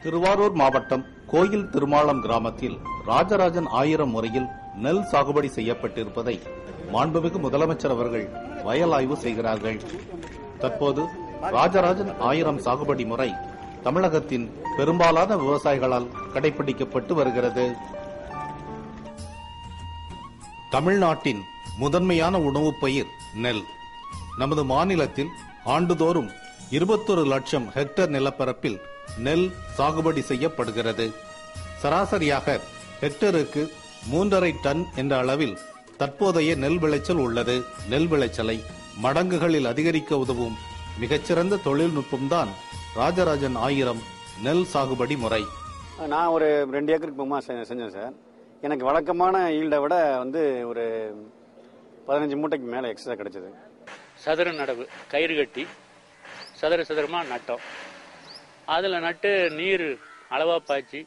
திருவாரூர் மாவட்டம் கோயில் திருமாலம் கிராமத்தில் ராஜராஜன் 1000 முறையில் நெல் சாகுபடி செய்யப்பட்டிருப்பதை மாண்புமிகு முதலமைச்சர் அவர்கள் வயல் ஆய்வு செய்கிறார்கள். தற்போது ராஜராஜன் 1000 சாகுபடி முறை தமிழகத்தின் பெரும்பாலான விவசாயிகளால் கடைபிடிக்கப்பட்டு வருகிறது. தமிழ்நாட்டின் முதன்மையான உணவுப் பயிர் நெல். நமது மாநிலத்தில் ஆண்டுதோறும் 21 லட்சம் ஹெக்டேர் நிலப்பரப்பில் நெல் சாகுபடி செய்யப்படுகிறது. சராசரியாக ஹெக்டருக்கு 3.5 டன் என்ற அளவில் தற்போதைய நெல் விளைச்சல் உள்ளது. நெல் விளைச்சலை மடங்குகளில் அதிகரிக்க உதவும் மிகச்சிறந்த தொழில்நுட்பம்தான் ராஜராஜன் 1000 நெல் சாகுபடி முறை. நான் ஒரு 2 ஏக்கருக்கு செஞ்சேன் சார். எனக்கு வழக்கமான ஈல்டை விட ஒரு 15 மூட்டைக்கு மேலே எக்ஸ்ட்ரா கிடைச்சது. சதுர நடவு கயிறு கட்டி சதுரமாக நட்டோம். அதில் நட்டு நீர் அளவாக பாய்ச்சி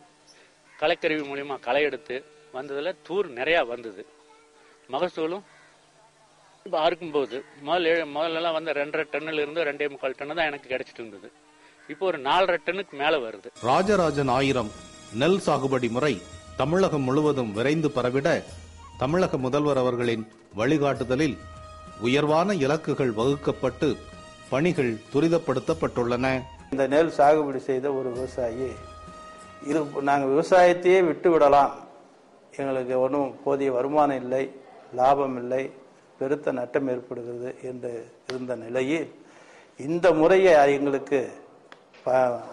களைக்கருவி மூலியமாக களை எடுத்து வந்ததில் தூர் நிறையா வந்தது. மகசூலும் இப்போ அறுக்கும்போது முதல்லலாம் 2.5 டன்னிலிருந்து 2.25 டன் தான் எனக்கு கிடைச்சிட்டு இருந்தது. இப்போ ஒரு 4.5 டன்னுக்கு மேலே வருது. ராஜராஜன் 1000 நெல் சாகுபடி முறை தமிழகம் முழுவதும் விரைந்து பரவிட தமிழக முதல்வர் அவர்களின் வழிகாட்டுதலில் உயர்வான இலக்குகள் வகுக்கப்பட்டு பணிகள் துரிதப்படுத்தப்பட்டுள்ளன. இந்த நெல் சாகுபடி செய்த ஒரு விவசாயி நாங்கள் விவசாயத்தையே விட்டு விடலாம், எங்களுக்கு ஒன்றும் போதிய வருமானம் இல்லை, லாபம் இல்லை, பெருத்த நட்டம் ஏற்படுகிறது என்று இருந்த நிலையில் இந்த முறையை எங்களுக்கு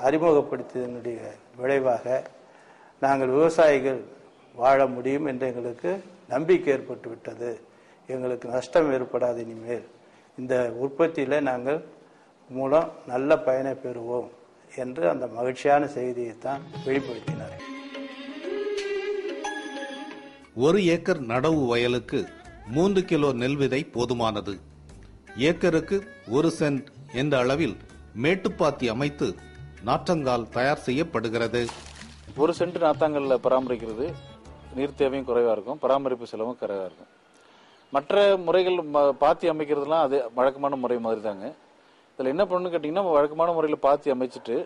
அறிமுகப்படுத்தியதனுடைய விளைவாக நாங்கள் விவசாயிகள் வாழ முடியும் என்று எங்களுக்கு நம்பிக்கை ஏற்பட்டு விட்டது. எங்களுக்கு நஷ்டம் ஏற்படாது. இனிமேல் இந்த உற்பத்தியில் நாங்கள் மூலம் நல்ல பயனை பெறுவோம் என்று அந்த மகிழ்ச்சியான செய்தியை தான் வெளிப்படுத்தினார். 1 ஏக்கர் நடவு வயலுக்கு 3 கிலோ நெல் விதை போதுமானது. ஏக்கருக்கு 1 சென்ட் என்ற அளவில் மேட்டுப்பாத்தி அமைத்து நாற்றங்கால் தயார் செய்யப்படுகிறது. 1 சென்ட் நாத்தாங்கல்ல பராமரிக்கிறது நீர் தேவையும் குறைவா இருக்கும், பராமரிப்பு செலவும் குறைவா இருக்கும். மற்ற முறைகள் பாத்தி அமைக்கிறதுலாம் அது வழக்கமான முறை மாதிரி தாங்க. இதில் என்ன பண்ணணும்னு கேட்டிங்கன்னா, வழக்கமான முறையில் பாத்தி அமைச்சிட்டு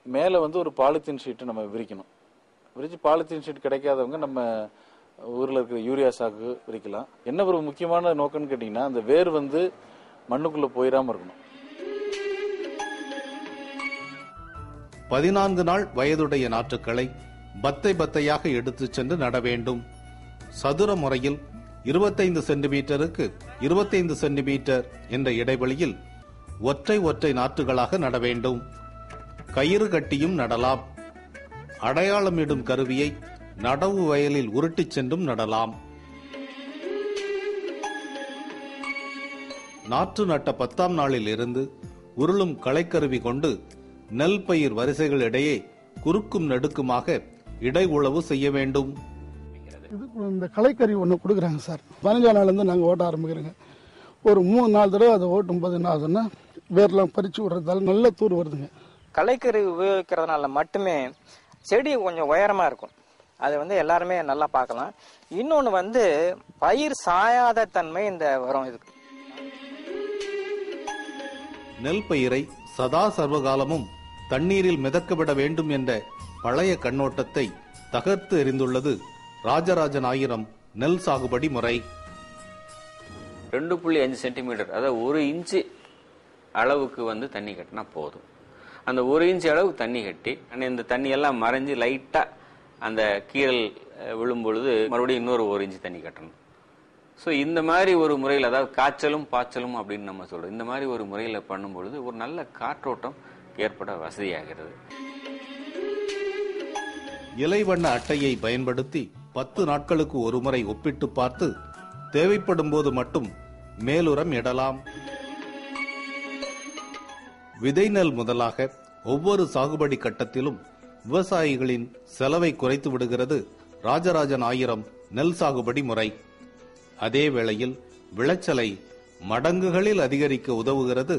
மேலே ஒரு பாலித்தீன் ஷீட்டு நம்ம விரிக்கணும். விரிச்சு பாலித்தீன் ஷீட் கிடைக்காதவங்க நம்ம ஊரில் இருக்கிற யூரியா சாக்கு விரிக்கலாம். என்ன ஒரு முக்கியமான நோக்கம்னு கேட்டிங்கன்னா, அந்த வேர் மண்ணுக்குள்ளே போயிடாமல் இருக்கணும். 14 நாள் வயதுடைய நாற்றுக்களை பத்தையாக எடுத்துச் சென்று நட வேண்டும். சதுர முறையில் 25 சென்டிமீட்டருக்கு 25 சென்டிமீட்டர் என்ற இடைவெளியில் ஒற்றை நாற்றுகளாக நட வேண்டும். கயிறு கட்டியும் நடலாம். அடையாளமிடும் கருவியை நடவு வயலில் உருட்டிச் சென்றும் நடலாம். நாற்று நட்ட 10ஆம் நாளில் இருந்து உருளும் களைக்கருவி கொண்டு நெல் பயிர் வரிசைகள் இடையே குறுக்கும் நெடுக்குமாக இடை உழவு செய்ய வேண்டும். இந்த களைக்கருவி ஒன்று கொடுக்குறாங்க சார். 15ஆம் நாள்லேருந்து நாங்கள் ஓட்ட ஆரம்பிக்கிறோங்க. ஒரு 3-4 தடவை அதை ஓட்டும் போது என்ன ஆகுதுன்னா, வேர்லாம் பறிச்சு விடுறதால நல்ல தூர் வருதுங்க. களைக்கருவி உபயோகிக்கிறதுனால மட்டுமே செடி கொஞ்சம் உயரமாக இருக்கும். அதை எல்லாருமே நல்லா பார்க்கலாம். இன்னொன்று பயிர் சாயாத தன்மை இந்த வரும். இதுக்கு நெல் பயிரை சதா சர்வகாலமும் தண்ணீரில் மிதக்கவிட வேண்டும் என்ற பழைய கண்ணோட்டத்தை தகர்த்து எறிந்துள்ளது ராஜராஜன் 1000 நெல் சாகுபடி முறை. 2.5 சென்டிமீட்டர், அதாவது 1 இன்ச்சு அளவுக்கு தண்ணி கட்டினா போதும். அந்த 1 இன்ச்சு அளவுக்கு தண்ணி கட்டி இந்த தண்ணி எல்லாம் மறைஞ்சு லைட்டா அந்த கீரல் விழும் பொழுது மறுபடியும் இன்னொரு 1 இன்ச்சு தண்ணி கட்டணும். ஸோ இந்த மாதிரி ஒரு முறையில், அதாவது காய்ச்சலும் பாய்ச்சலும் அப்படின்னு நம்ம சொல்றோம், இந்த மாதிரி ஒரு முறையில் பண்ணும் பொழுது ஒரு நல்ல காற்றோட்டம் ஏற்பட வசதியாகிறது. இலைவண்ண அட்டையை பயன்படுத்தி 10 நாட்களுக்கு ஒரு முறை ஒப்பிட்டு பார்த்து தேவைப்படும் போது மட்டும் மேலுரம் இடலாம். விதை நெல் முதலாக ஒவ்வொரு சாகுபடி கட்டத்திலும் விவசாயிகளின் செலவை குறைத்து விடுகிறது ராஜராஜன் 1000 நெல் சாகுபடி முறை. அதே வேளையில் விளைச்சலை மடங்குகளில் அதிகரிக்க உதவுகிறது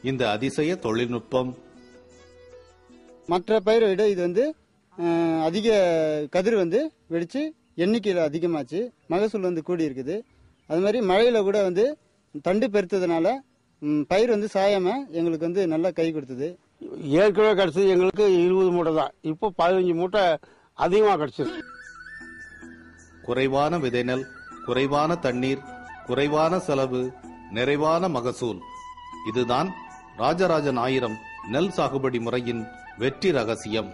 இந்த அதிசய தொழில்நுட்பம். மற்ற பயிரை விட இது அதிக கதிர் வெடிச்சு எண்ணிக்கையில் அதிகமாச்சு, மகசூல் கூடி இருக்குது. அது மாதிரி மழையில கூட தண்டு பெருத்ததுனால பயிர் சாயாம எங்களுக்கு நல்லா கை கொடுத்தது. ஏற்கனவே கிடைச்சது எங்களுக்கு 20 மூட்டை தான், இப்போ 15 மூட்டை அதிகமாக கிடைச்சிருக்கு. குறைவான விதைநெல், குறைவான தண்ணீர், குறைவான செலவு, நிறைவான மகசூல். இதுதான் ராஜராஜன் 1000 நெல் சாகுபடி முறையின் வெற்றி ரகசியம்.